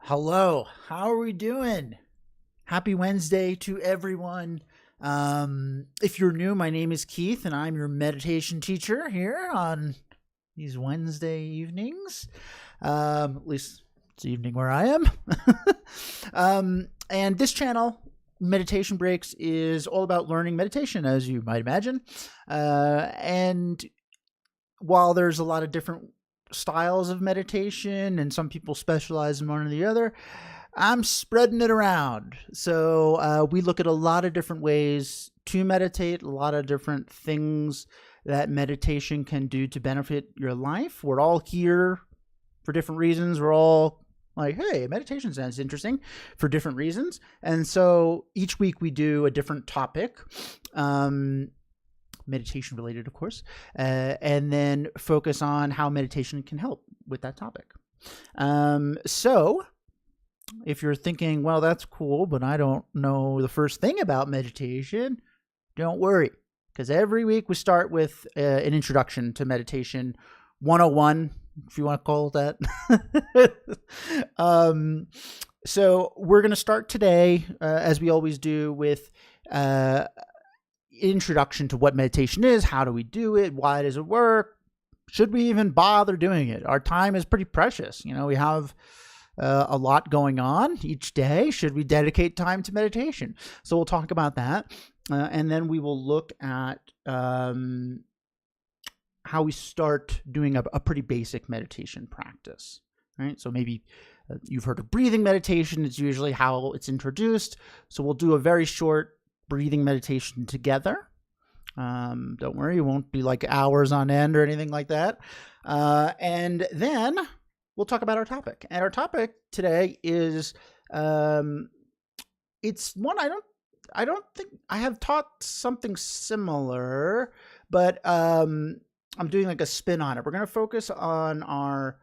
Hello, how are we doing? Happy Wednesday to everyone. If you're new, my name is Keith and I'm your meditation teacher here on these Wednesday evenings. At least it's evening where I am. And this channel, Meditation Breaks, is all about learning meditation, as you might imagine. And while there's a lot of different styles of meditation and some people specialize in one or the other, I'm spreading it around. So we look at a lot of different ways to meditate, a lot of different things that meditation can do to benefit your life. We're all here for different reasons. We're all like, hey, meditation sounds interesting for different reasons. And so each week we do a different topic. Meditation related, of course, and then focus on how meditation can help with that topic. So if you're thinking, well, that's cool, but I don't know the first thing about meditation, don't worry, because every week we start with an introduction to meditation 101, if you want to call it that. So we're going to start today, as we always do, with introduction to what meditation is. How do we do it? Why does it work? Should we even bother doing it? Our time is pretty precious. We have a lot going on each day. Should we dedicate time to meditation? So we'll talk about that. And then we will look at how we start doing a pretty basic meditation practice. Right? So maybe you've heard of breathing meditation. It's usually how it's introduced. So we'll do a very short breathing meditation together. Don't worry, it won't be like hours on end or anything like that. And then we'll talk about our topic. And our topic today is it's one I don't think I have taught something similar, but I'm doing like a spin on it. We're going to focus on our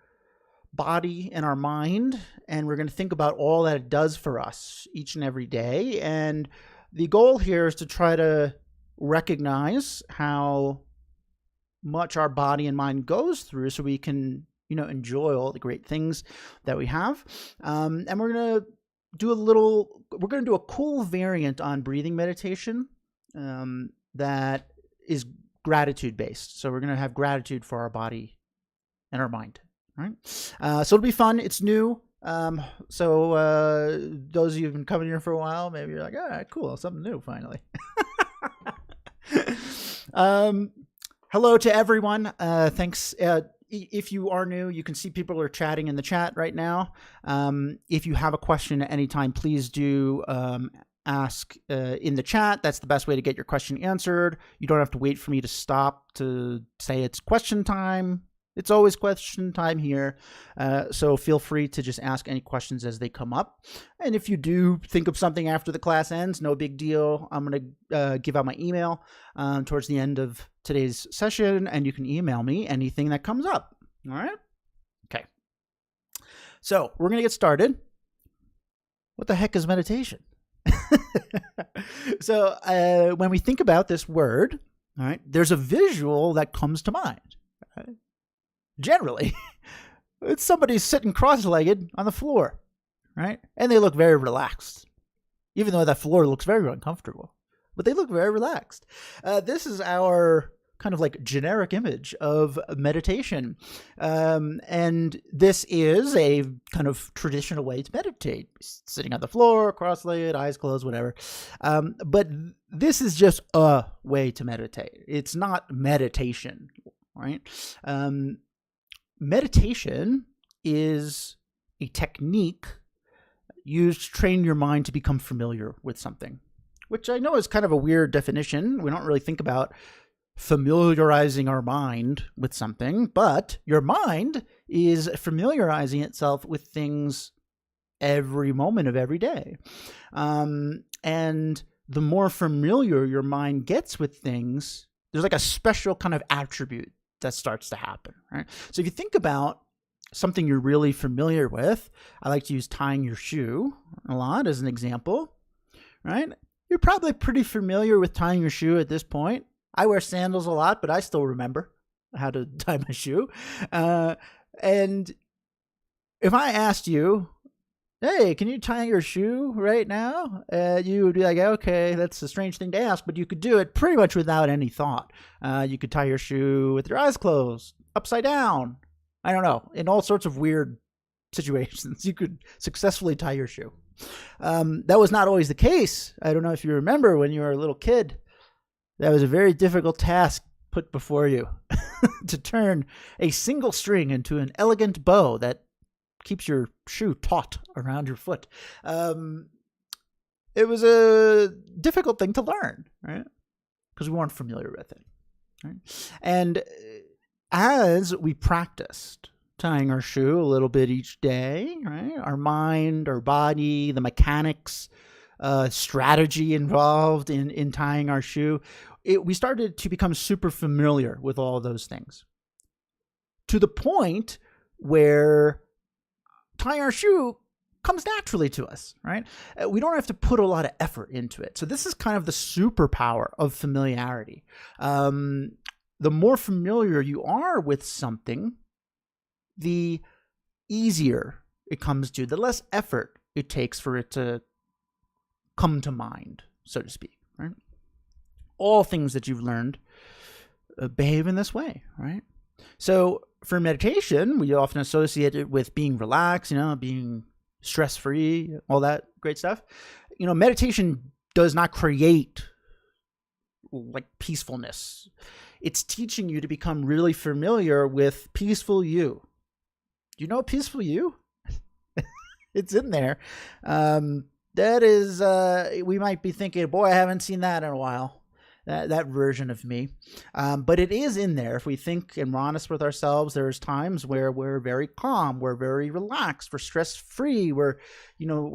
body and our mind, and we're going to think about all that it does for us each and every day. And the goal here is to try to recognize how much our body and mind goes through so we can, enjoy all the great things that we have. And we're going to do a cool variant on breathing meditation that is gratitude based. So we're going to have gratitude for our body and our mind. All right. So it'll be fun. It's new. So those of you who've been coming here for a while, maybe you're like, all right, cool, something new finally. Hello to everyone. Thanks. If you are new, you can see people are chatting in the chat right now. If you have a question at any time, please do ask in the chat. That's the best way to get your question answered. You don't have to wait for me to stop to say it's question time. It's always question time here, so feel free to just ask any questions as they come up. And if you do think of something after the class ends, no big deal. I'm going to give out my email towards the end of today's session, and you can email me anything that comes up. All right? Okay. So we're going to get started. What the heck is meditation? So when we think about this word, all right, there's a visual that comes to mind. Right? Generally, it's somebody sitting cross-legged on the floor, right? And they look very relaxed, even though that floor looks very uncomfortable, but they look very relaxed. This is our kind of like generic image of meditation. And this is a kind of traditional way to meditate, sitting on the floor, cross-legged, eyes closed, whatever. But this is just a way to meditate. It's not meditation, right? Meditation is a technique used to train your mind to become familiar with something, which I know is kind of a weird definition. We don't really think about familiarizing our mind with something, but your mind is familiarizing itself with things every moment of every day. And the more familiar your mind gets with things, there's like a special kind of attribute that starts to happen, right? So if you think about something you're really familiar with, I like to use tying your shoe a lot as an example, right? You're probably pretty familiar with tying your shoe at this point. I wear sandals a lot, but I still remember how to tie my shoe. And if I asked you, hey, can you tie your shoe right now? You would be like, okay, that's a strange thing to ask, but you could do it pretty much without any thought. You could tie your shoe with your eyes closed, upside down. I don't know, in all sorts of weird situations, you could successfully tie your shoe. That was not always the case. I don't know if you remember when you were a little kid. That was a very difficult task put before you to turn a single string into an elegant bow that keeps your shoe taut around your foot. It was a difficult thing to learn, right? Because we weren't familiar with it. Right? And as we practiced tying our shoe a little bit each day, right? Our mind, our body, the mechanics, strategy involved in tying our shoe, we started to become super familiar with all of those things. To the point where tying our shoe comes naturally to us, right? We don't have to put a lot of effort into it. So this is kind of the superpower of familiarity. The more familiar you are with something, the easier it comes to, the less effort it takes for it to come to mind, so to speak, right? All things that you've learned behave in this way, right? So for meditation, we often associate it with being relaxed, being stress-free, all that great stuff. Meditation does not create like peacefulness. It's teaching you to become really familiar with peaceful you. Do you know peaceful you? It's in there. That is, we might be thinking, boy, I haven't seen that in a while. That version of me. But it is in there. If we think and we're honest with ourselves, there's times where we're very calm, we're very relaxed, we're stress-free, we're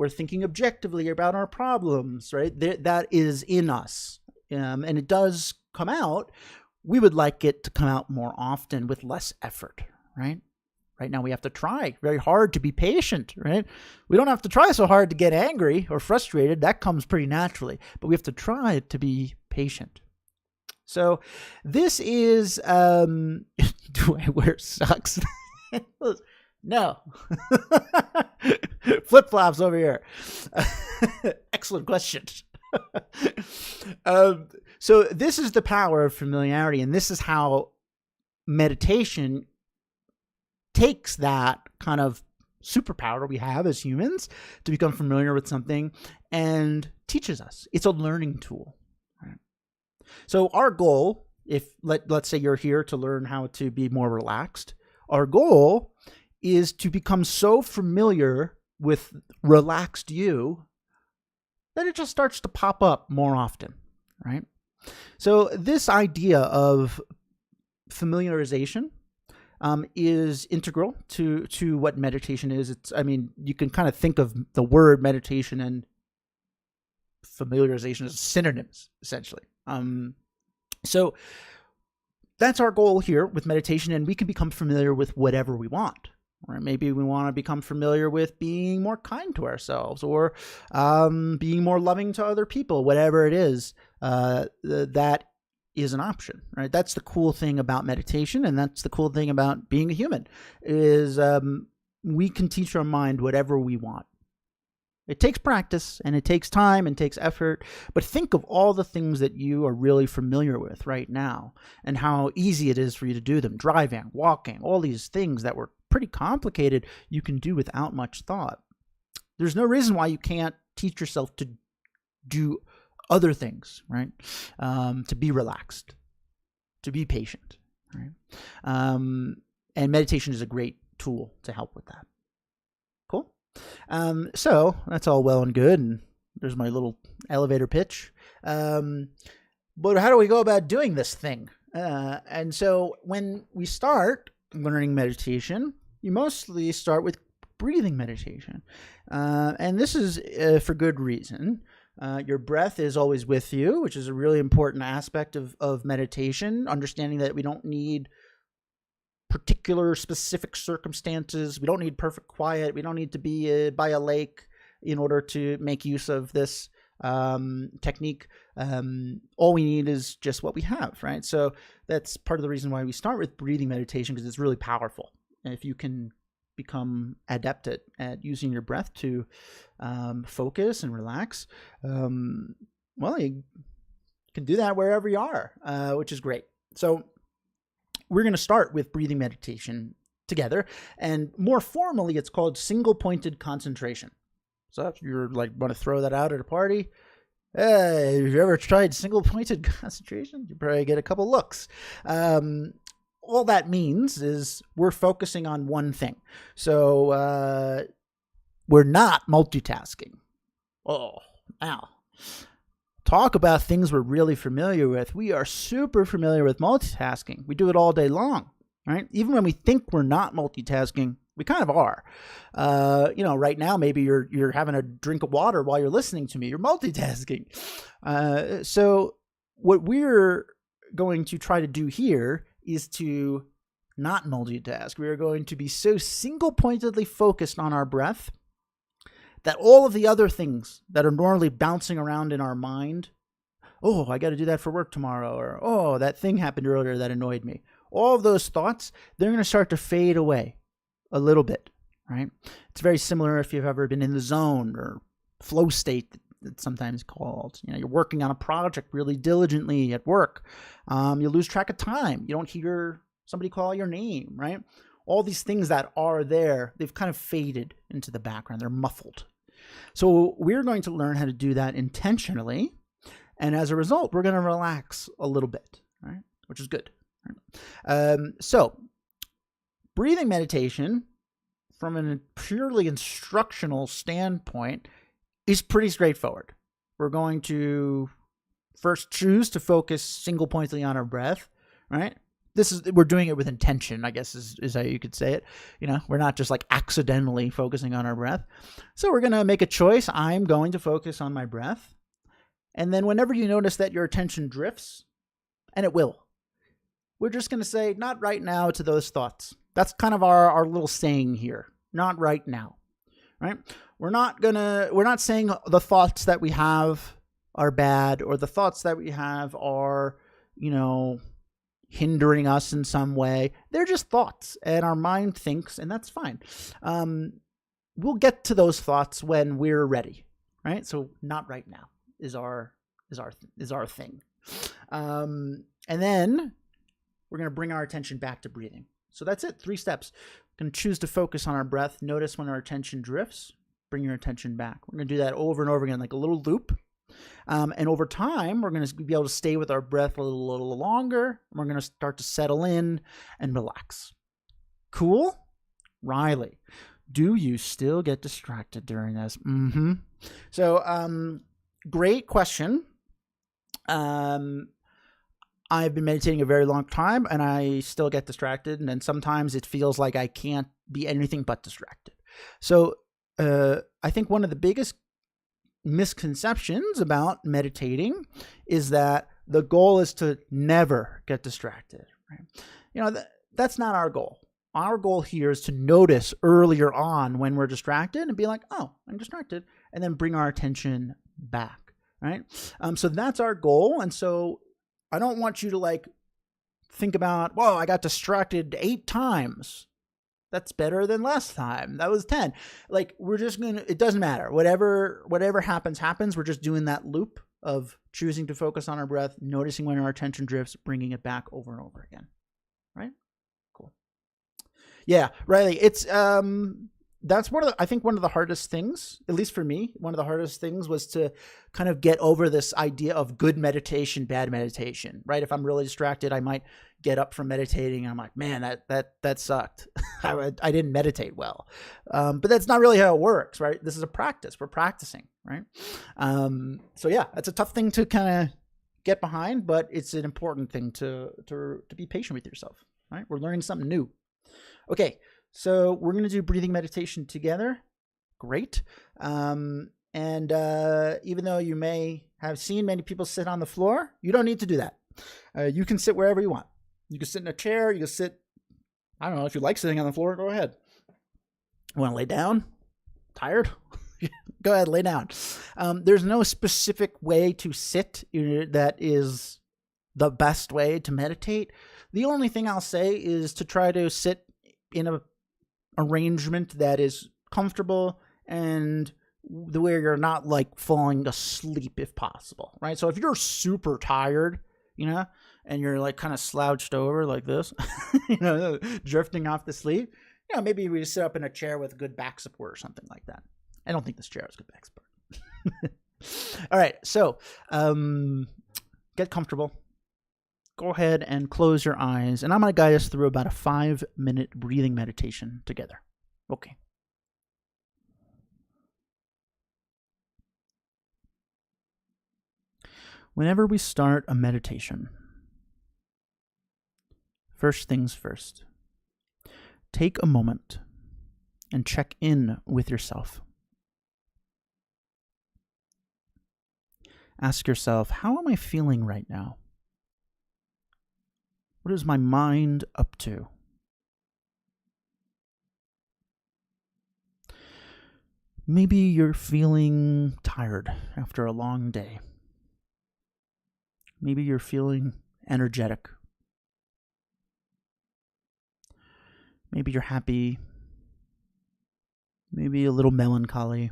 thinking objectively about our problems, right? That is in us. And it does come out. We would like it to come out more often with less effort, right? Right now we have to try very hard to be patient, right? We don't have to try so hard to get angry or frustrated. That comes pretty naturally. But we have to try to be patient. So this is, do I wear socks? No. Flip-flops over here. Excellent question. So this is the power of familiarity, and this is how meditation takes that kind of superpower we have as humans to become familiar with something and teaches us. It's a learning tool. Right? So our goal, if let's say you're here to learn how to be more relaxed, our goal is to become so familiar with relaxed you that it just starts to pop up more often, right? So this idea of familiarization is integral to what meditation is. You can kind of think of the word meditation and familiarization as synonyms, essentially. So that's our goal here with meditation, and we can become familiar with whatever we want. Or maybe we want to become familiar with being more kind to ourselves, or being more loving to other people, whatever it is. That is an option, right? That's the cool thing about meditation, and that's the cool thing about being a human, is we can teach our mind whatever we want. It takes practice, and it takes time, and takes effort, but think of all the things that you are really familiar with right now, and how easy it is for you to do them. Driving, walking, all these things that were pretty complicated, you can do without much thought. There's no reason why you can't teach yourself to do other things, right? To be relaxed, to be patient, right? And meditation is a great tool to help with that. Cool. So that's all well and good, and there's my little elevator pitch. But how do we go about doing this thing? And so when we start learning meditation, you mostly start with breathing meditation. And this is for good reason. Your breath is always with you, which is a really important aspect of meditation, understanding that we don't need particular specific circumstances. We don't need perfect quiet. We don't need to be by a lake in order to make use of this technique. All we need is just what we have, right? So that's part of the reason why we start with breathing meditation, because it's really powerful. And if you can become adept at using your breath to focus and relax, well, you can do that wherever you are, which is great. So we're going to start with breathing meditation together, and more formally, it's called single-pointed concentration. So if you're like want to throw that out at a party, hey, have you ever tried single-pointed concentration? You probably get a couple looks. All that means is we're focusing on one thing. So we're not multitasking. Oh, now talk about things we're really familiar with. We are super familiar with multitasking. We do it all day long, right? Even when we think we're not multitasking, we kind of are. Right now, maybe you're having a drink of water while you're listening to me. You're multitasking. So what we're going to try to do here is to not multitask. We are going to be so single-pointedly focused on our breath that all of the other things that are normally bouncing around in our mind, oh, I got to do that for work tomorrow, or oh, that thing happened earlier that annoyed me. All of those thoughts, they're going to start to fade away a little bit, right? It's very similar if you've ever been in the zone or flow state, it's sometimes called. You're working on a project really diligently at work. You lose track of time. You don't hear somebody call your name, right? All these things that are there, they've kind of faded into the background. They're muffled. So we're going to learn how to do that intentionally. And as a result, we're going to relax a little bit, right? Which is good. Right? So breathing meditation from a purely instructional standpoint is pretty straightforward. We're going to first choose to focus single-pointedly on our breath, right? We're doing it with intention, I guess is how you could say it. We're not just like accidentally focusing on our breath. So we're going to make a choice. I'm going to focus on my breath. And then whenever you notice that your attention drifts, and it will, we're just going to say, not right now to those thoughts. That's kind of our little saying here. Not right now, right? We're not saying the thoughts that we have are bad or the thoughts that we have are, hindering us in some way. They're just thoughts, and our mind thinks, and that's fine. We'll get to those thoughts when we're ready, right? So not right now is our thing. And then we're going to bring our attention back to breathing. So that's it. 3 steps. We're going to choose to focus on our breath. Notice when our attention drifts. Bring your attention back. We're going to do that over and over again, like a little loop. And over time, we're going to be able to stay with our breath a little longer. And we're going to start to settle in and relax. Cool? Riley, do you still get distracted during this? Mm-hmm. So, great question. I've been meditating a very long time, and I still get distracted. And then sometimes it feels like I can't be anything but distracted. So I think one of the biggest misconceptions about meditating is that the goal is to never get distracted. Right? That's not our goal. Our goal here is to notice earlier on when we're distracted and be like, oh, I'm distracted, and then bring our attention back. Right? So that's our goal. And so I don't want you to think about, whoa, I got distracted 8 times. That's better than last time. That was 10. We're just it doesn't matter. Whatever happens. We're just doing that loop of choosing to focus on our breath, noticing when our attention drifts, bringing it back over and over again. Right? Cool. Yeah, Riley, it's, that's one of the hardest things, at least for me, one of the hardest things was to kind of get over this idea of good meditation, bad meditation, right? If I'm really distracted, I might get up from meditating and I'm like, man, that sucked. I didn't meditate well. But that's not really how it works, right? This is a practice. We're practicing, right? So yeah, that's a tough thing to kind of get behind, but it's an important thing to be patient with yourself, right? We're learning something new. Okay. So we're going to do breathing meditation together. Great. And even though you may have seen many people sit on the floor, you don't need to do that. You can sit wherever you want. You can sit in a chair. You can sit, I don't know, if you like sitting on the floor, go ahead. You want to lay down? Tired? Go ahead, lay down. There's no specific way to sit that is the best way to meditate. The only thing I'll say is to try to sit in a arrangement that is comfortable and the way you're not like falling asleep if possible, right? So if you're super tired, and you're like kind of slouched over like this, drifting off to sleep, maybe we just sit up in a chair with good back support or something like that. I don't think this chair has good back support. All right, so get comfortable. Go ahead and close your eyes, and I'm going to guide us through about a 5-minute breathing meditation together. Okay. Whenever we start a meditation, first things first, take a moment and check in with yourself. Ask yourself, how am I feeling right now? What is my mind up to? Maybe you're feeling tired after a long day. Maybe you're feeling energetic. Maybe you're happy. Maybe a little melancholy,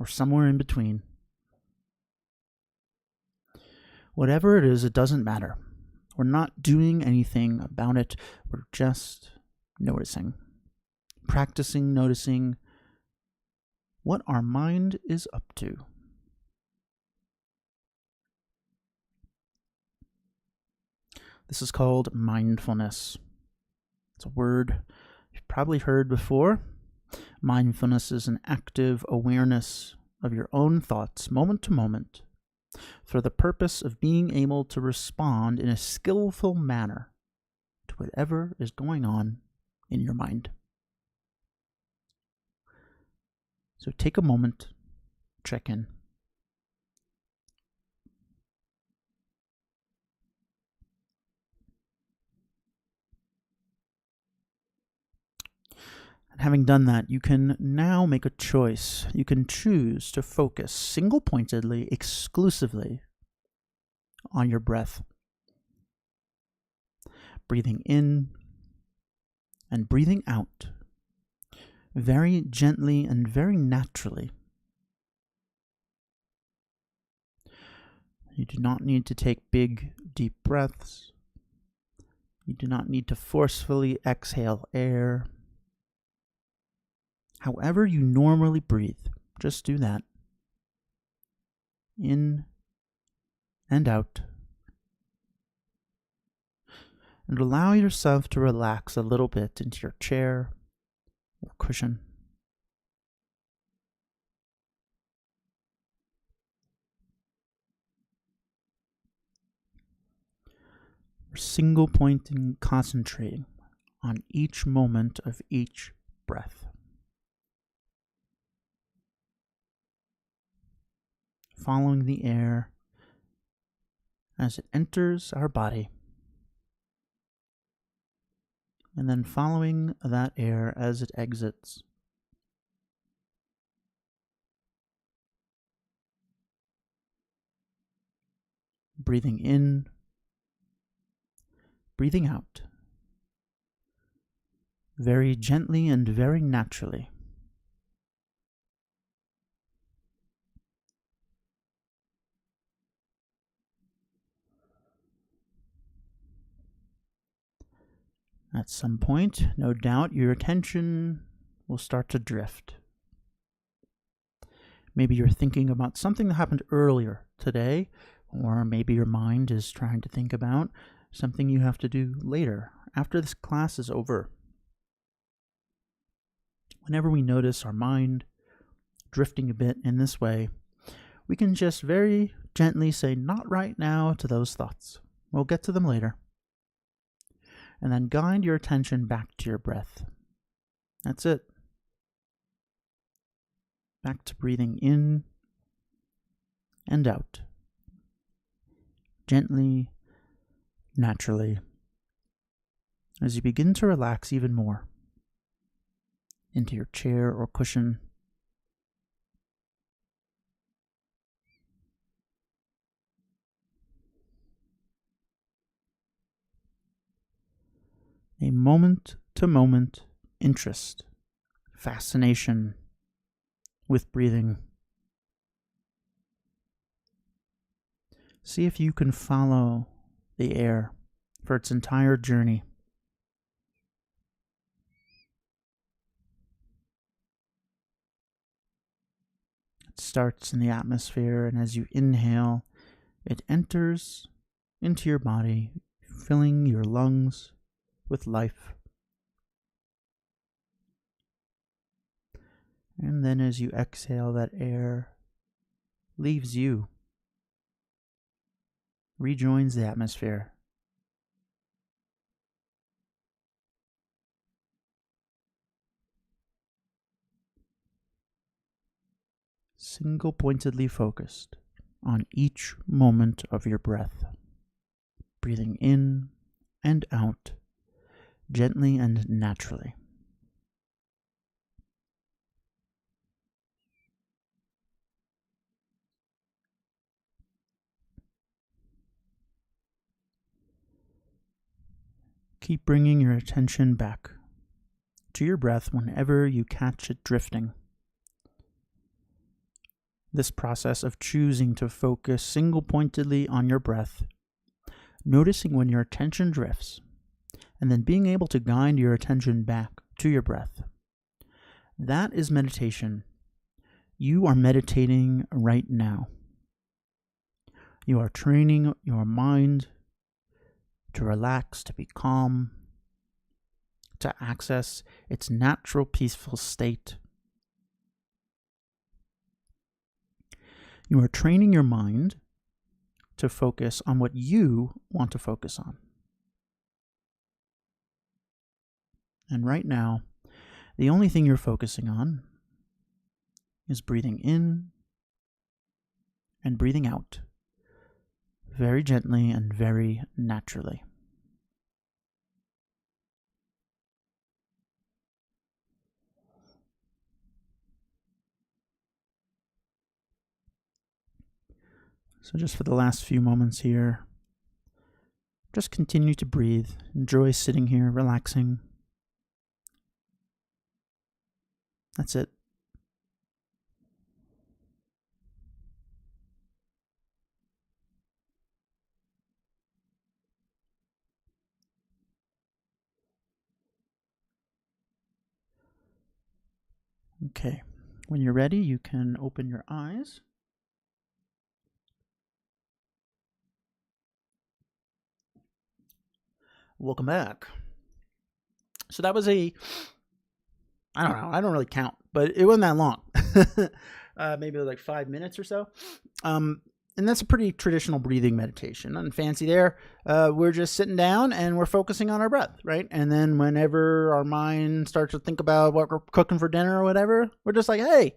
or somewhere in between. Whatever it is, it doesn't matter. We're not doing anything about it. We're just noticing. Practicing noticing what our mind is up to. This is called mindfulness. It's a word you've probably heard before. Mindfulness is an active awareness of your own thoughts, moment to moment, for the purpose of being able to respond in a skillful manner to whatever is going on in your mind. So take a moment, check in. And having done that, you can now make a choice. You can choose to focus single-pointedly, exclusively on your breath. Breathing in and breathing out very gently and very naturally. You do not need to take big, deep breaths. You do not need to forcefully exhale air. However you normally breathe, just do that. In and out. And allow yourself to relax a little bit into your chair or cushion. Single pointing, concentrating on each moment of each breath. Following the air as it enters our body, and then following that air as it exits. Breathing in, breathing out, very gently and very naturally. At some point, no doubt, your attention will start to drift. Maybe you're thinking about something that happened earlier today, or maybe your mind is trying to think about something you have to do later, after this class is over. Whenever we notice our mind drifting a bit in this way, we can just very gently say, "Not right now," to those thoughts. We'll get to them later. And then guide your attention back to your breath. That's it. Back to breathing in and out. Gently, naturally, as you begin to relax even more into your chair or cushion. A moment-to-moment interest, fascination with breathing. See if you can follow the air for its entire journey. It starts in the atmosphere, and as you inhale, it enters into your body, filling your lungs with life. And then as you exhale, that air leaves you, rejoins the atmosphere. Single-pointedly focused on each moment of your breath, breathing in and out, gently and naturally. Keep bringing your attention back to your breath whenever you catch it drifting. This process of choosing to focus single-pointedly on your breath, noticing when your attention drifts, and then being able to guide your attention back to your breath. That is meditation. You are meditating right now. You are training your mind to relax, to be calm, to access its natural peaceful state. You are training your mind to focus on what you want to focus on. And right now, the only thing you're focusing on is breathing in and breathing out, very gently and very naturally. So just for the last few moments here, just continue to breathe. Enjoy sitting here, relaxing. That's it. Okay. When you're ready, you can open your eyes. Welcome back. So that was I don't know, I don't really count, but it wasn't that long. Maybe like 5 minutes or so. And that's a pretty traditional breathing meditation. Nothing fancy there. We're just sitting down and we're focusing on our breath, right? And then whenever our mind starts to think about what we're cooking for dinner or whatever, we're just like, hey,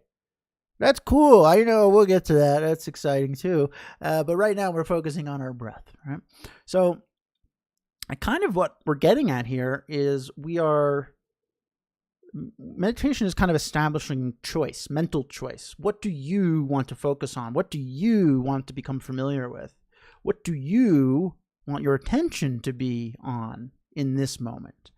that's cool. I know we'll get to that. That's exciting too. But right now we're focusing on our breath, right? So kind of what we're getting at here is meditation is kind of establishing choice, mental choice. What do you want to focus on? What do you want to become familiar with? What do you want your attention to be on in this moment?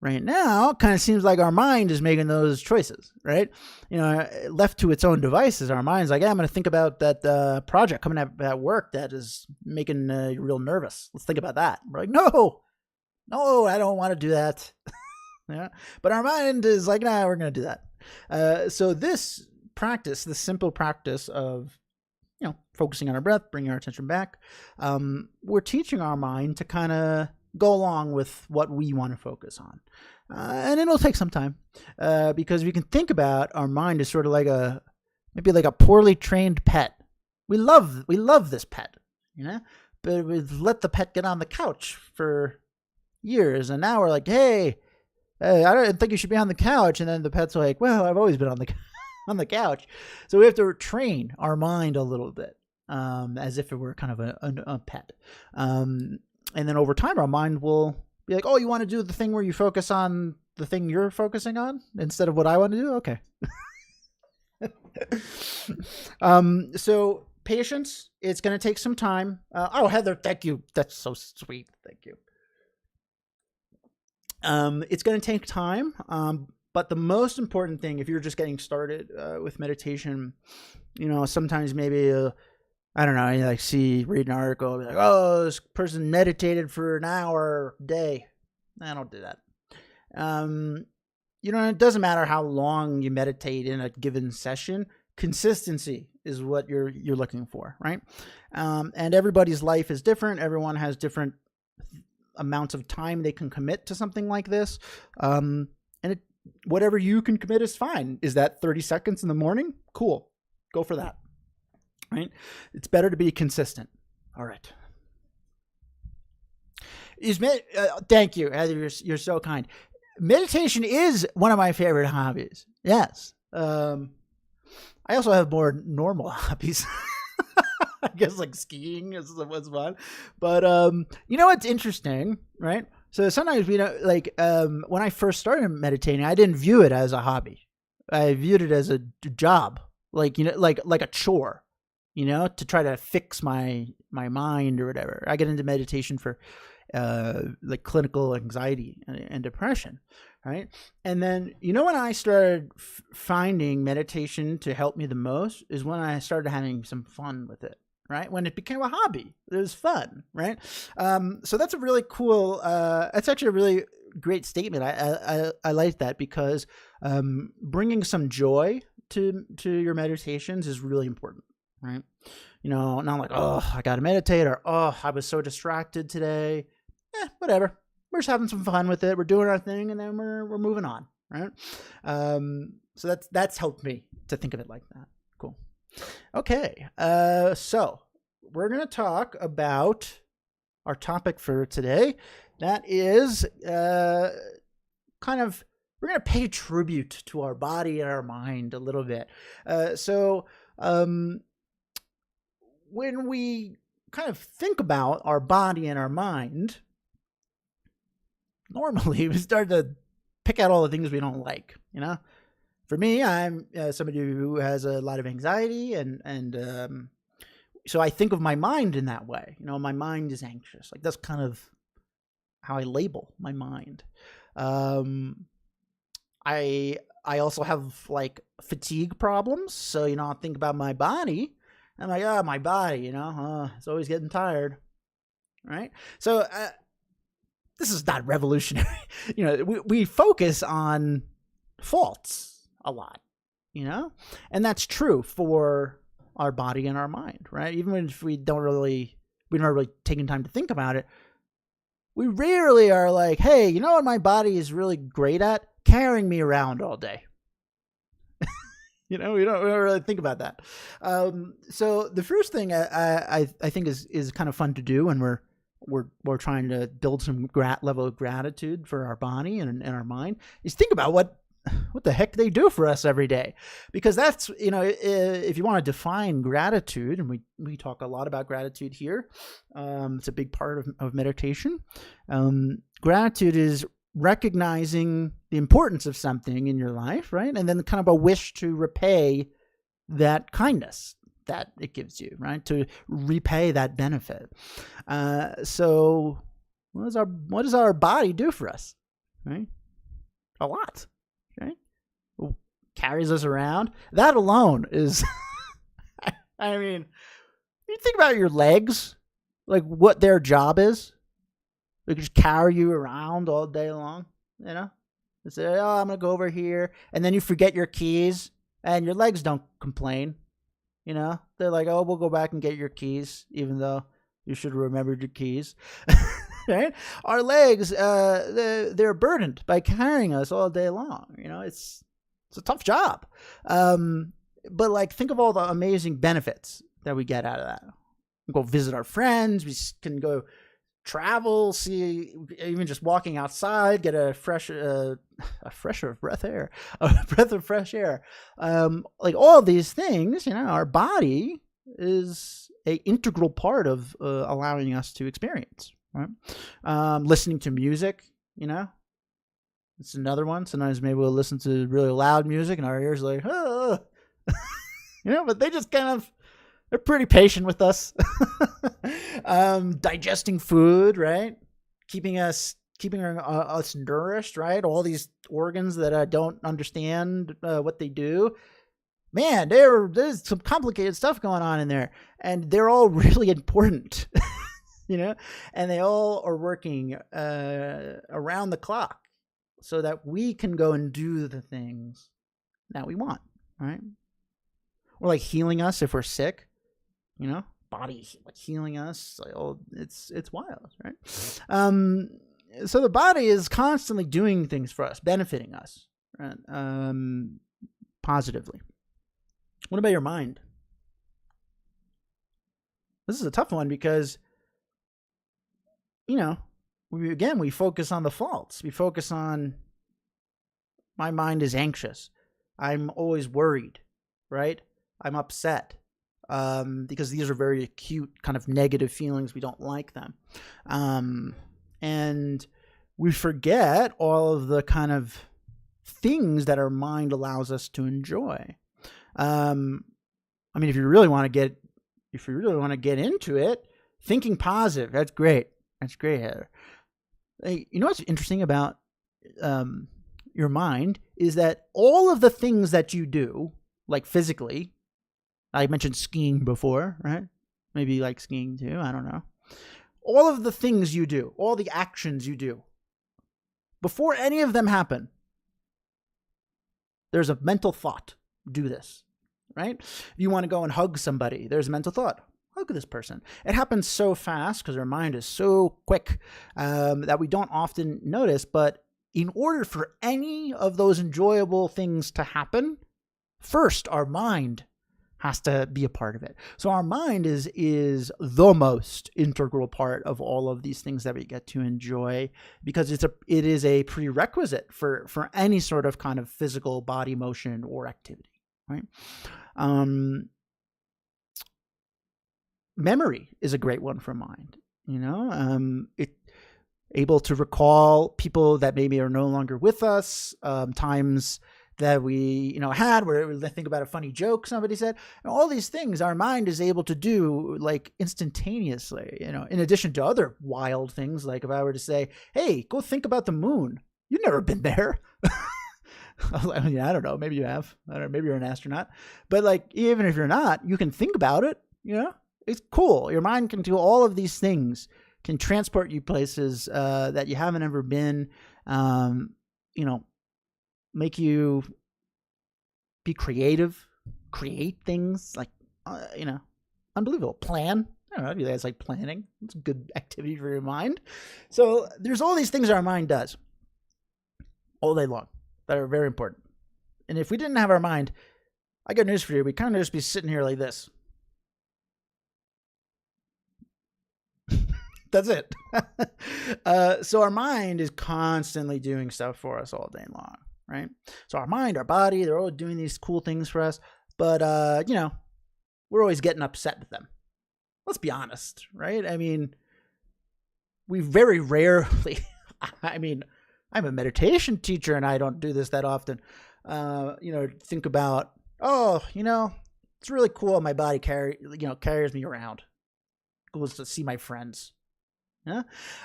Right now, it kind of seems like our mind is making those choices, right? Left to its own devices, our mind's like, I'm going to think about that project coming up at work that is making you real nervous. Let's think about that. We're like, no, I don't want to do that. Yeah, but our mind is like, nah, we're going to do that. So this simple practice of, focusing on our breath, bringing our attention back, we're teaching our mind to kind of go along with what we want to focus on. And it'll take some time because we can think about our mind as sort of like maybe like a poorly trained pet. We love this pet, but we've let the pet get on the couch for years. And now we're like, hey, I don't think you should be on the couch. And then the pet's like, well, I've always been on the couch. So we have to train our mind a little bit as if it were kind of a pet. And then over time, our mind will be like, oh, you want to do the thing where you focus on the thing you're focusing on instead of what I want to do? Okay. So patience, it's going to take some time. Oh, Heather, thank you. That's so sweet. Thank you. It's going to take time. But the most important thing, if you're just getting started with meditation, sometimes maybe, I don't know, you read an article, be like, oh, this person meditated for an hour a day. I don't do that. It doesn't matter how long you meditate in a given session. Consistency is what you're looking for, right? And everybody's life is different. Everyone has different amounts of time they can commit to something like this. Whatever you can commit is fine. Is that 30 seconds in the morning? Cool. Go for that, right? It's better to be consistent. All right. Thank you, Heather. You're so kind. Meditation is one of my favorite hobbies. Yes. I also have more normal hobbies. I guess like skiing is what's fun. But what's interesting, right? So sometimes when I first started meditating, I didn't view it as a hobby. I viewed it as a job, like a chore, to try to fix my mind or whatever. I get into meditation for like clinical anxiety and depression, right? And then when I started finding meditation to help me the most is when I started having some fun with it. Right? When it became a hobby, it was fun, right? So that's a really cool, that's actually a really great statement. I like that because bringing some joy to your meditations is really important, right? Not like, oh, I got to meditate, or, oh, I was so distracted today. Whatever. We're just having some fun with it. We're doing our thing, and then we're moving on, right? So that's helped me to think of it like that. Cool. Okay, so we're going to talk about our topic for today. That is we're going to pay tribute to our body and our mind a little bit. So when we kind of think about our body and our mind, normally we start to pick out all the things we don't like, For me, I'm somebody who has a lot of anxiety, and so I think of my mind in that way. My mind is anxious. Like that's kind of how I label my mind. I also have like fatigue problems, so I think about my body. I'm like, oh, my body, it's always getting tired, right? So this is not revolutionary. We focus on faults a lot, and that's true for our body and our mind, right? Even if we're not really taking time to think about it, we rarely are like, hey, you know what my body is really great at? Carrying me around all day. We don't really think about that. So the first thing I think is kind of fun to do when we're trying to build some level of gratitude for our body and our mind is think about what the heck they do for us every day. Because that's, if you want to define gratitude, and we talk a lot about gratitude here, it's a big part of meditation. Gratitude is recognizing the importance of something in your life, right? And then kind of a wish to repay that kindness that it gives you, right? To repay that benefit. So what does our body do for us, right? A lot. Right? Carries us around. That alone is, I mean, you think about your legs, like what their job is. They just carry you around all day long, They say, oh, I'm going to go over here. And then you forget your keys and your legs don't complain. They're like, oh, we'll go back and get your keys, even though you should have remembered your keys. Right? Our legs, they're burdened by carrying us all day long. It's a tough job. But like, think of all the amazing benefits that we get out of that. We go visit our friends. We can go travel, see, even just walking outside, get a breath of fresh air. Like all these things, our body is a integral part of allowing us to experience. Right? Listening to music, it's another one. Sometimes maybe we'll listen to really loud music and our ears are like, oh. But they just they're pretty patient with us. Digesting food, right? Keeping us keeping us nourished, right? All these organs that don't understand what they do. Man, there's some complicated stuff going on in there, and they're all really important, and they all are working around the clock so that we can go and do the things that we want, right? Or like healing us if we're sick, body like healing us. It's wild, right? So the body is constantly doing things for us, benefiting us, right? Positively. What about your mind? This is a tough one because, we focus on the faults. We focus on, my mind is anxious. I'm always worried, right? I'm upset. Because these are very acute kind of negative feelings. We don't like them. And we forget all of the kind of things that our mind allows us to enjoy. If you really want to get into it, thinking positive, that's great. That's great, Heather. Hey, you know what's interesting about your mind is that all of the things that you do, like physically, I mentioned skiing before, right? Maybe you like skiing too. I don't know. All of the things you do, all the actions you do, before any of them happen, there's a mental thought. Do this, right? You want to go and hug somebody. There's a mental thought. Hug this person. It happens so fast because our mind is so quick that we don't often notice. But in order for any of those enjoyable things to happen, first, our mind has to be a part of it. So our mind is the most integral part of all of these things that we get to enjoy, because it is a prerequisite for any sort of kind of physical body motion or activity, right? Memory is a great one for mind. It able to recall people that maybe are no longer with us, times that we, had, where we think about a funny joke somebody said, and all these things our mind is able to do like instantaneously, in addition to other wild things. Like if I were to say, hey, go think about the moon. You've never been there. I don't know. Maybe you have. I don't know. Maybe you're an astronaut. But like, even if you're not, you can think about it. It's cool. Your mind can do all of these things, can transport you places that you haven't ever been, make you be creative, create things like, unbelievable. Plan. I don't know if you guys like planning. It's a good activity for your mind. So there's all these things our mind does all day long that are very important. And if we didn't have our mind, I got news for you. We'd kind of just be sitting here like this. That's it. So our mind is constantly doing stuff for us all day long, right? So our mind, our body, they're all doing these cool things for us. But, we're always getting upset with them. Let's be honest, right? We very rarely, I'm a meditation teacher and I don't do this that often. Think about, it's really cool. My body carries me around. Goes to see my friends. Yeah?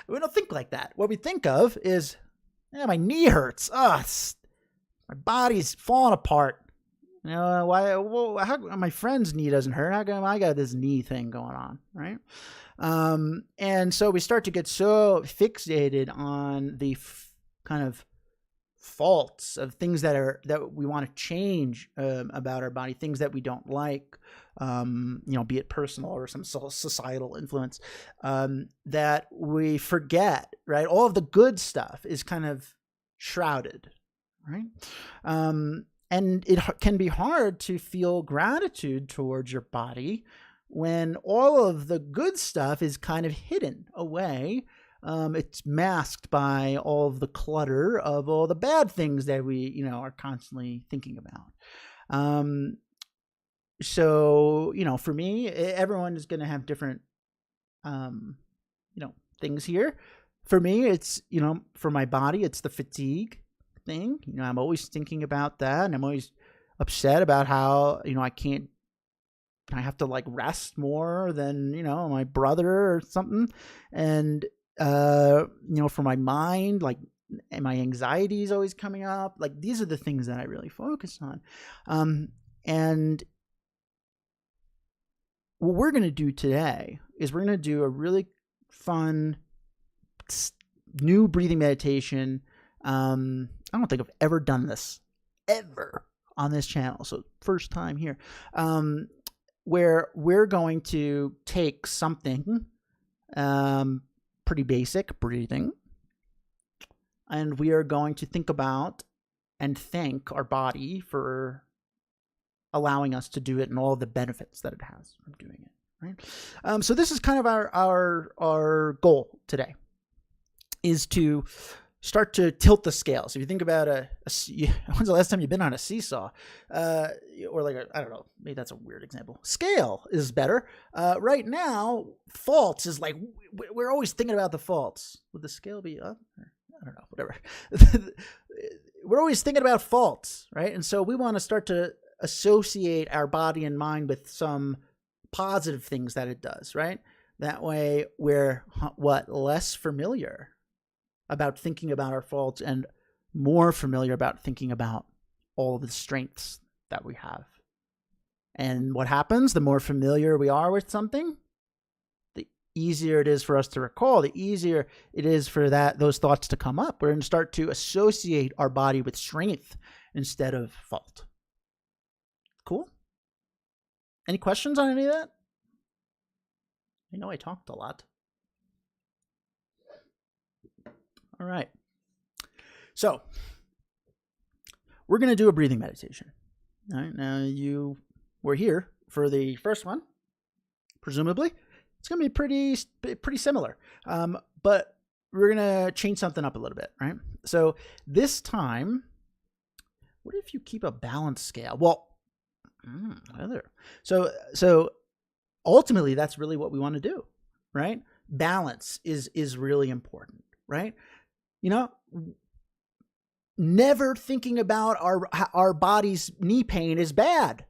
We don't think like that. What we think of is, my knee hurts. My body's falling apart. How my friend's knee doesn't hurt? How come I got this knee thing going on, right? And so we start to get so fixated on the kind of faults of things that we want to change about our body, things that we don't like, be it personal or some societal influence, that we forget, right? All of the good stuff is kind of shrouded, right? And it can be hard to feel gratitude towards your body when all of the good stuff is kind of hidden away. It's masked by all of the clutter of all the bad things that we, are constantly thinking about. So, for me, everyone is going to have different, things here. For me, it's, for my body, it's the fatigue thing. I'm always thinking about that, and I'm always upset about how, I have to like rest more than, my brother or something. And For my mind, like, and my anxiety is always coming up. Like, these are the things that I really focus on. And what we're going to do today is we're going to do a really fun new breathing meditation. I don't think I've ever done this ever on this channel. So first time here, where we're going to take something, pretty basic breathing, and we are going to think about and thank our body for allowing us to do it and all the benefits that it has from doing it. Right. So this is kind of our goal today, is to start to tilt the scales. If you think about when's the last time you've been on a seesaw? Or like, I don't know, maybe that's a weird example. Scale is better. Right now, faults is like, we're always thinking about the faults. Would the scale be up? I don't know, whatever. We're always thinking about faults, right? And so we want to start to associate our body and mind with some positive things that it does, right? That way we're less familiar about thinking about our faults and more familiar about thinking about all the strengths that we have. And what happens, the more familiar we are with something, the easier it is for us to recall, the easier it is for those thoughts to come up. We're going to start to associate our body with strength instead of fault. Cool? Any questions on any of that? I know I talked a lot. All right. So we're going to do a breathing meditation. All right. Now you were here for the first one. Presumably, it's going to be pretty similar. But we're going to change something up a little bit, right? So this time, what if you keep a balance scale? Well, so ultimately, that's really what we want to do, right? Balance is really important, right? Never thinking about our body's knee pain is bad.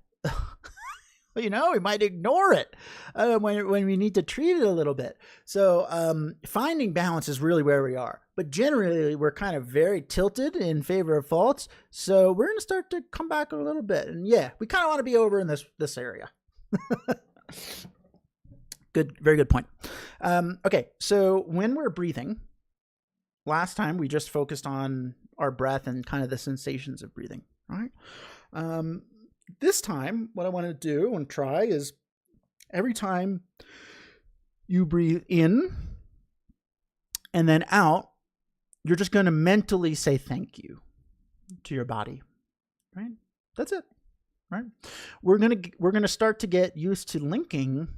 We might ignore it when we need to treat it a little bit. So finding balance is really where we are. But generally, we're kind of very tilted in favor of faults. So we're going to start to come back a little bit. And yeah, we kind of want to be over in this area. Good, very good point. Okay, so when we're breathing, last time we just focused on our breath and kind of the sensations of breathing, right? This time, what I want to do and try is every time you breathe in and then out, you're just going to mentally say thank you to your body, right? That's it, right? We're going to start to get used to linking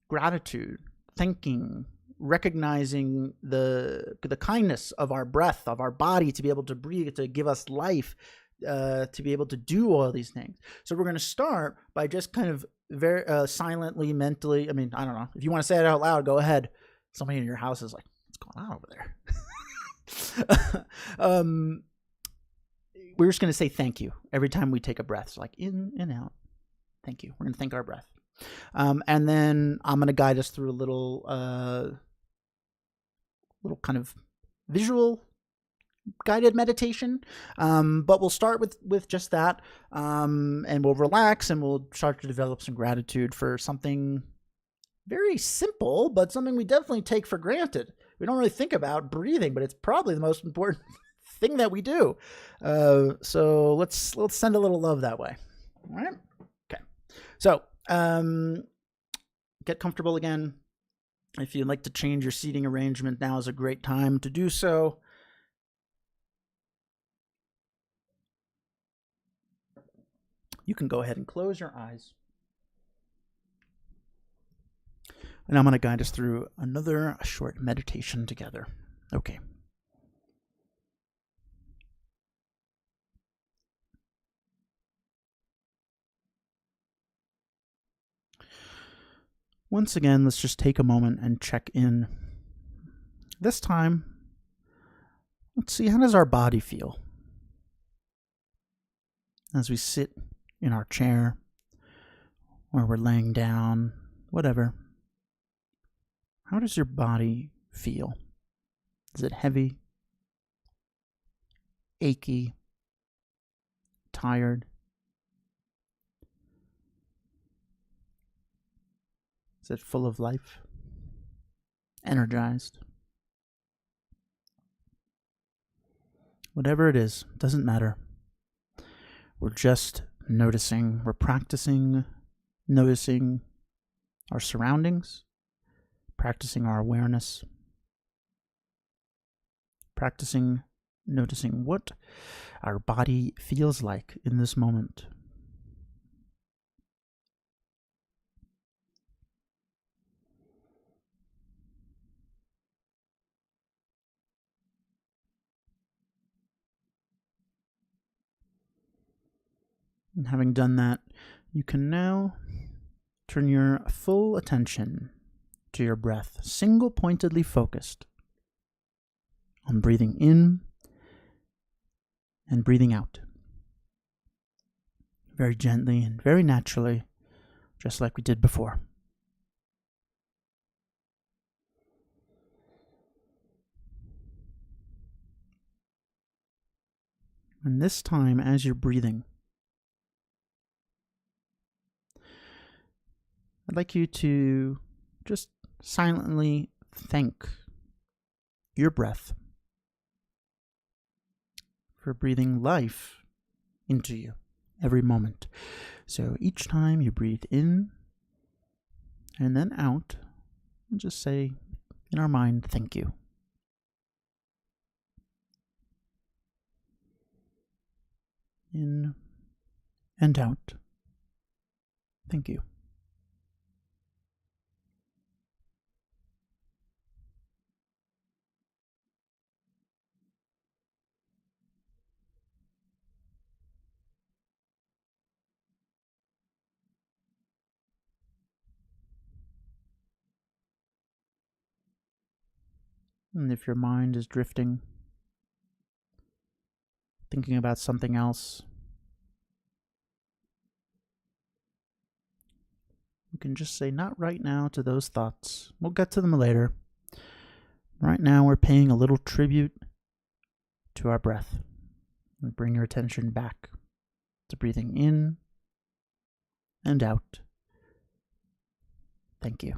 gratitude, thanking, recognizing the kindness of our breath, of our body to be able to breathe, to give us life, to be able to do all these things. So we're going to start by just kind of very silently, mentally. I mean, I don't know. If you want to say it out loud, go ahead. Somebody in your house is like, what's going on over there? We're just going to say thank you every time we take a breath. So like in and out. Thank you. We're going to thank our breath. And then I'm going to guide us through a little kind of visual guided meditation. But we'll start with just that. And we'll relax and we'll start to develop some gratitude for something very simple, but something we definitely take for granted. We don't really think about breathing, but it's probably the most important thing that we do. So let's send a little love that way. All right. Okay. So get comfortable again. If you'd like to change your seating arrangement, now is a great time to do so. You can go ahead and close your eyes. And I'm going to guide us through another short meditation together. Okay. Once again, let's just take a moment and check in. This time, let's see, how does our body feel as we sit in our chair, or we're laying down, whatever. how does your body feel? Is it heavy, achy, tired? Is it full of life? Energized? Whatever it is, doesn't matter. We're just noticing. We're practicing noticing our surroundings, practicing our awareness, practicing noticing what our body feels like in this moment. And having done that, you can now turn your full attention to your breath, single-pointedly focused on breathing in and breathing out. Very gently and very naturally, just like we did before. And this time, as you're breathing, I'd like you to just silently thank your breath for breathing life into you every moment. So each time you breathe in and then out, we'll just say in our mind, thank you. In and out, thank you. And if your mind is drifting, thinking about something else, you can just say, not right now to those thoughts. We'll get to them later. Right now, we're paying a little tribute to our breath. And bring your attention back to breathing in and out. Thank you.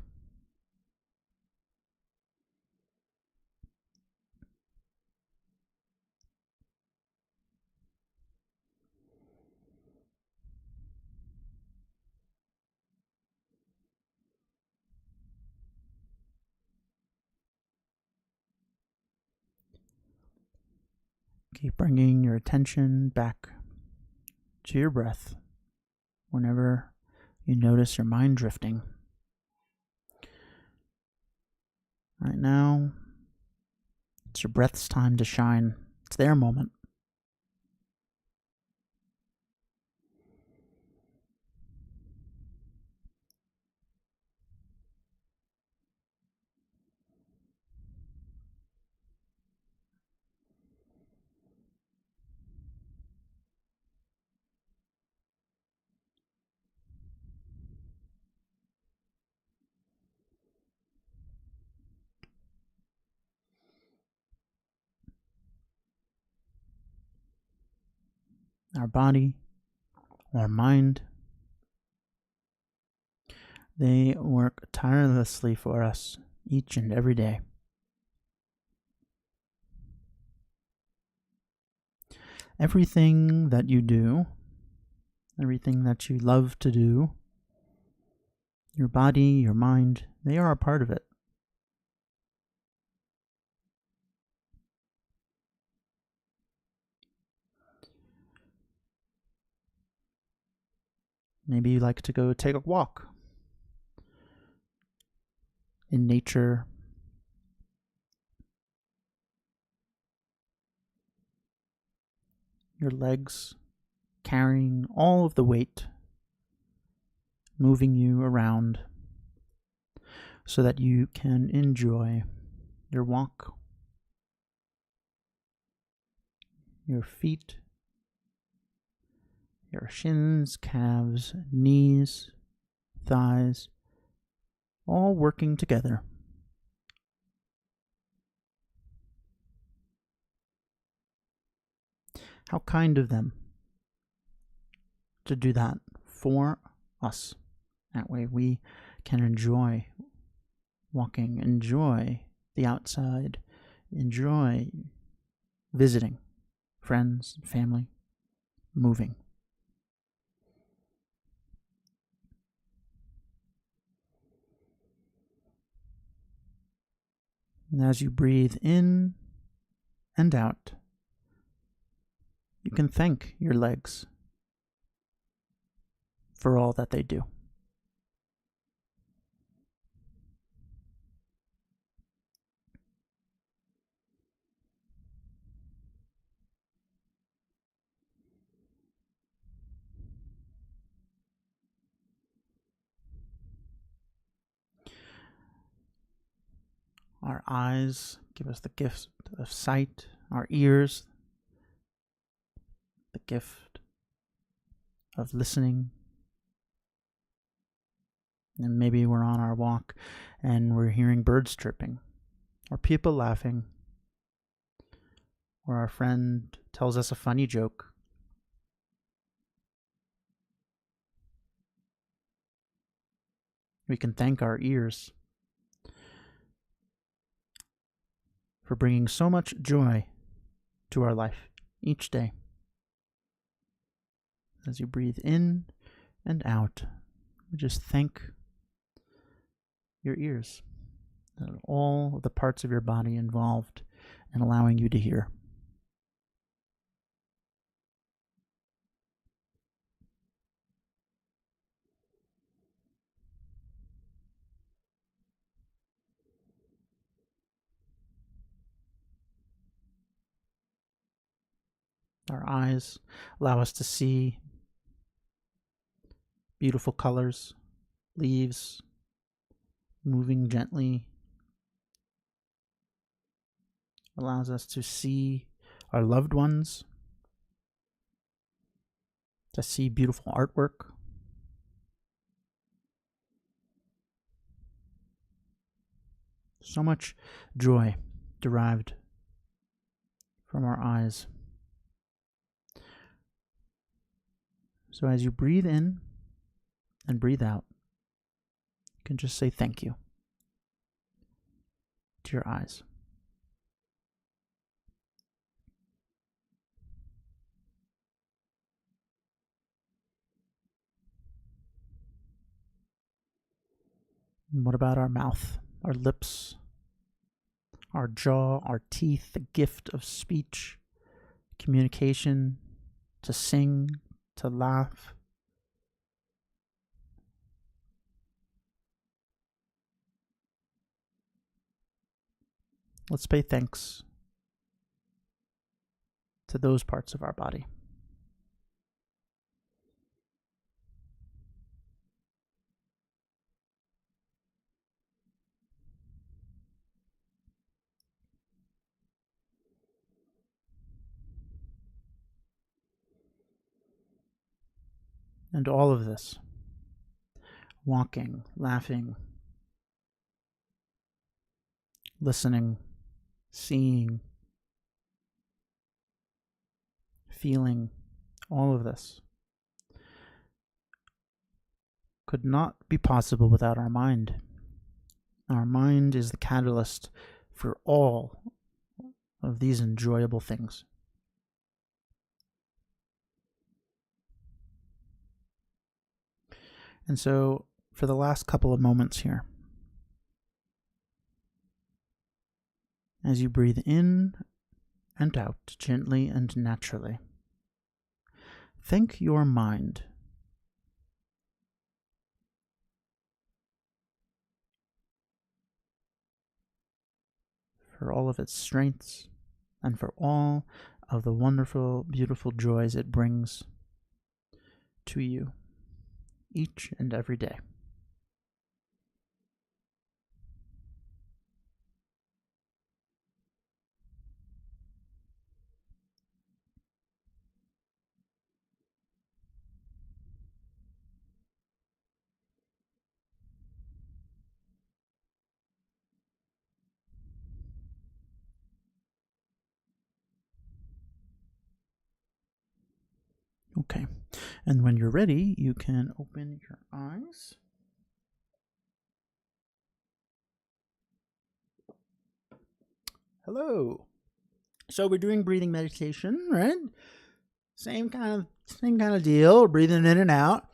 Keep bringing your attention back to your breath whenever you notice your mind drifting. Right now, it's your breath's time to shine. It's their moment. Our body, our mind, they work tirelessly for us each and every day. Everything that you do, everything that you love to do, your body, your mind, they are a part of it. Maybe you like to go take a walk in nature. Your legs carrying all of the weight, moving you around so that you can enjoy your walk, your feet, your shins, calves, knees, thighs, all working together How kind of them to do that for us. That way we can enjoy walking, enjoy the outside, enjoy visiting friends, family, moving. And as you breathe in and out, you can thank your legs for all that they do. Our eyes give us the gift of sight, our ears, the gift of listening. And maybe we're on our walk and we're hearing birds chirping, or people laughing, or our friend tells us a funny joke. We can thank our ears for bringing so much joy to our life each day. As you breathe in and out, just thank your ears and all the parts of your body involved in allowing you to hear. Our eyes allow us to see beautiful colors, leaves moving gently. Allows us to see our loved ones, to see beautiful artwork. So much joy derived from our eyes. So as you breathe in and breathe out, you can just say thank you to your eyes. And what about our mouth, our lips, our jaw, our teeth, the gift of speech, communication, to sing, to laugh? Let's pay thanks to those parts of our body. And all of this, walking, laughing, listening, seeing, feeling, all of this could not be possible without our mind. Our mind is the catalyst for all of these enjoyable things. And so, for the last couple of moments here, as you breathe in and out gently and naturally, thank your mind for all of its strengths and for all of the wonderful, beautiful joys it brings to you each and every day. Okay. And when you're ready, you can open your eyes. Hello. So we're doing breathing meditation, right? Same kind of deal, breathing in and out.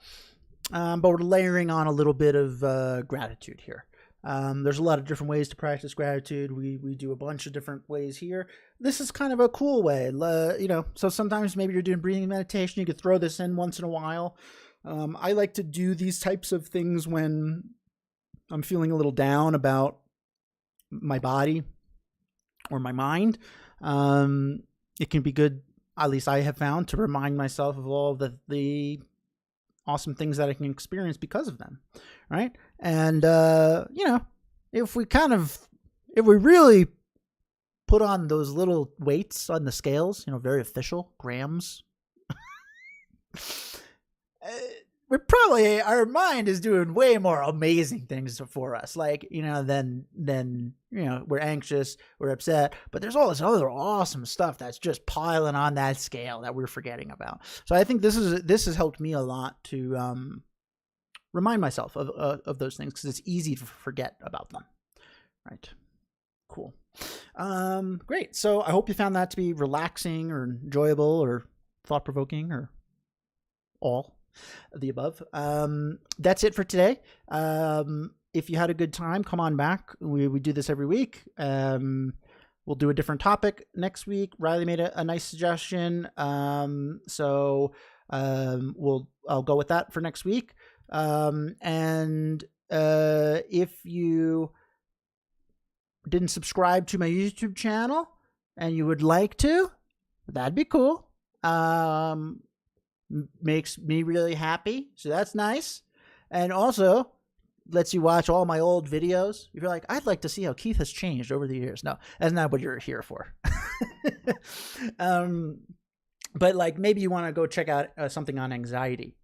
But we're layering on a little bit of gratitude here. There's a lot of different ways to practice gratitude. We do a bunch of different ways here. This is kind of a cool way, so sometimes maybe you're doing breathing meditation. You could throw this in once in a while. I like to do these types of things when I'm feeling a little down about my body or my mind. It can be good, at least I have found, to remind myself of all the awesome things that I can experience because of them, right? And if we really put on those little weights on the scales, very official grams, we're probably, our mind is doing way more amazing things for us, like than we're anxious, we're upset, but there's all this other awesome stuff that's just piling on that scale that we're forgetting about. So I think this has helped me a lot to remind myself of those things, because it's easy to forget about them, right? Cool. Great. So I hope you found that to be relaxing or enjoyable or thought-provoking or all of the above. That's it for today. If you had a good time, come on back. We do this every week. We'll do a different topic next week. Riley made a nice suggestion. So I'll go with that for next week. And if you didn't subscribe to my YouTube channel and you would like to, that'd be cool. Makes me really happy, so that's nice. And also lets you watch all my old videos. If you're like, I'd like to see how Keith has changed over the years. No, that's not what you're here for. But like, maybe you want to go check out something on anxiety,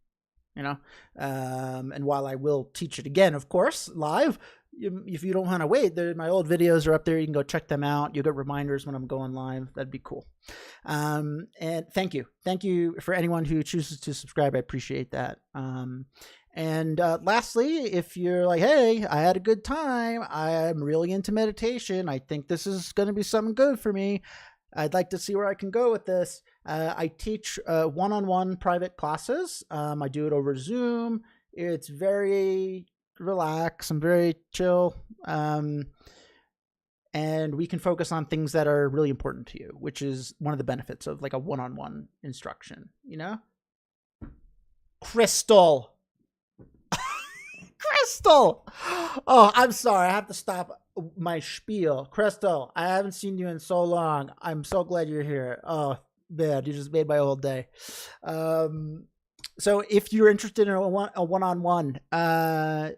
and while I will teach it again, of course, live, if you don't want to wait, my old videos are up there. You can go check them out. You'll get reminders when I'm going live. That'd be cool. And thank you for anyone who chooses to subscribe. I appreciate that. And lastly, if you're like, hey, I had a good time, I'm really into meditation, I think this is going to be something good for me, I'd like to see where I can go with this. I teach one-on-one private classes. I do it over Zoom. It's very relaxed and very chill. And we can focus on things that are really important to you, which is one of the benefits of like a one-on-one instruction, Crystal. Oh, I'm sorry. I have to stop my spiel. Crystal, I haven't seen you in so long. I'm so glad you're here. Oh, man, you just made my whole day. So if you're interested in a one-on-one,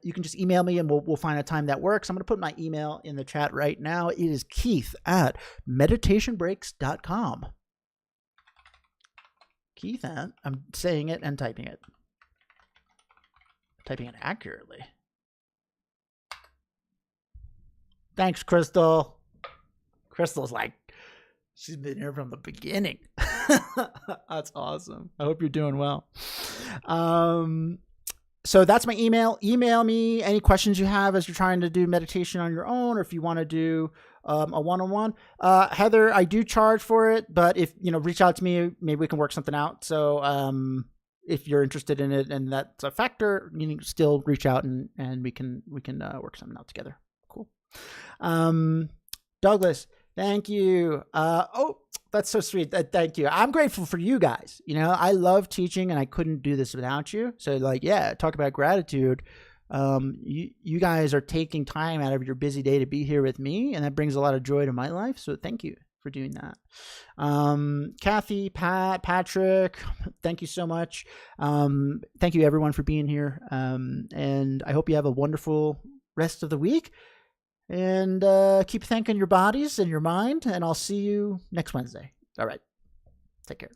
you can just email me and we'll find a time that works. I'm going to put my email in the chat right now. It is keith@meditationbreaks.com. Keith at, I'm saying it and typing it. Typing it accurately. Thanks, Crystal. Crystal's like, she's been here from the beginning. That's awesome. I hope you're doing well. So that's my email. Email me any questions you have as you're trying to do meditation on your own, or if you want to do a one-on-one. Heather, I do charge for it, but if reach out to me, maybe we can work something out. So if you're interested in it and that's a factor, you can still reach out and we can work something out together. Cool. Douglas, thank you. Oh, that's so sweet. Thank you. I'm grateful for you guys. I love teaching and I couldn't do this without you. So talk about gratitude. You guys are taking time out of your busy day to be here with me, and that brings a lot of joy to my life. So thank you for doing that. Kathy, Patrick, thank you so much. Thank you everyone for being here. And I hope you have a wonderful rest of the week, and keep thanking your bodies and your mind, and I'll see you next Wednesday. All right. Take care.